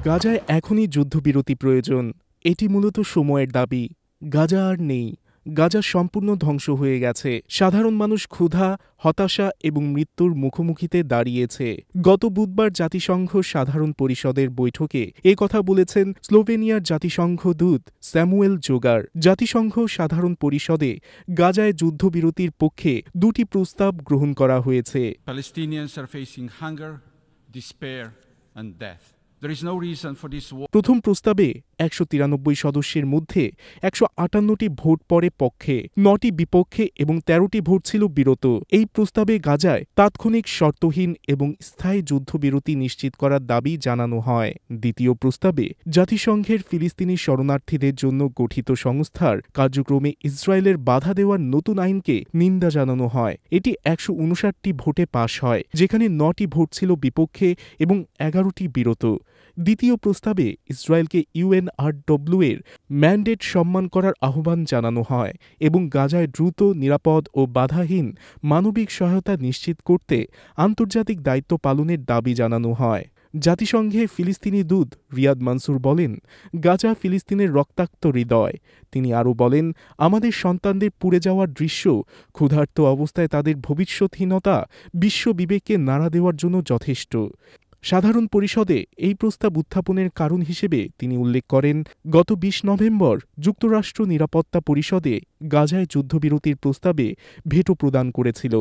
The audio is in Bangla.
গাজায় এখনই যুদ্ধবিরতি প্রয়োজন। এটি মূলত সময়ের দাবি। গাজা আর নেই। গাজা সম্পূর্ণ ধ্বংস হয়ে গেছে। সাধারণ মানুষ ক্ষুধা, হতাশা এবং মৃত্যুর মুখোমুখিতে দাঁড়িয়েছে। গত বুধবার জাতিসংঘ সাধারণ পরিষদের বৈঠকে কথা বলেছেন স্লোভেনিয়ার জাতিসংঘ দূত স্যামুয়েল জোগার। জাতিসংঘ সাধারণ পরিষদে গাজায় যুদ্ধবিরতির পক্ষে দুটি প্রস্তাব গ্রহণ করা হয়েছে। Palestinians are facing hunger, despair and death. There is no reason for this war. প্রথম প্রস্তাবে ১৯৩ সদস্যের মধ্যে ১৫৮টি ভোট পড়ে পক্ষে, ৯টি বিপক্ষে এবং ১৩টি ভোট ছিল বিরত। এই প্রস্তাবে গাজায় তাৎক্ষণিক শর্তহীন এবং স্থায়ী যুদ্ধবিরতি নিশ্চিত করার দাবি জানানো হয়। দ্বিতীয় প্রস্তাবে জাতিসংঘের ফিলিস্তিনি শরণার্থীদের জন্য গঠিত সংস্থার কার্যক্রমে ইসরায়েলের বাধা দেওয়ার নতুন আইনকে নিন্দা জানানো হয়। এটি ১৫৯টি ভোটে পাশ হয়, যেখানে ৯টি ভোট ছিল বিপক্ষে এবং ১১টি বিরত। দ্বিতীয় প্রস্তাবে ইসরায়েলকে UNRW এর ম্যান্ডেট সম্মান করার আহ্বান জানানো হয় এবং গাজায় দ্রুত, নিরাপদ ও বাধাহীন মানবিক সহায়তা নিশ্চিত করতে আন্তর্জাতিক দায়িত্ব পালনের দাবি জানানো হয়। জাতিসংঘে ফিলিস্তিনি দূত রিয়াদ মানসুর বলেন, গাজা ফিলিস্তিনের রক্তাক্ত হৃদয়। তিনি আরও বলেন, আমাদের সন্তানদের পুড়ে যাওয়ার দৃশ্য, ক্ষুধার্ত অবস্থায় তাদের ভবিষ্যৎহীনতা বিশ্ব বিবেককে নাড়া দেওয়ার জন্য যথেষ্ট। সাধারণ পরিষদে এই প্রস্তাব উত্থাপনের কারণ হিসেবে তিনি উল্লেখ করেন, গত ২০ নভেম্বর যুক্তরাষ্ট্র নিরাপত্তা পরিষদে গাজায় যুদ্ধবিরতির প্রস্তাবে ভেটো প্রদান করেছিল।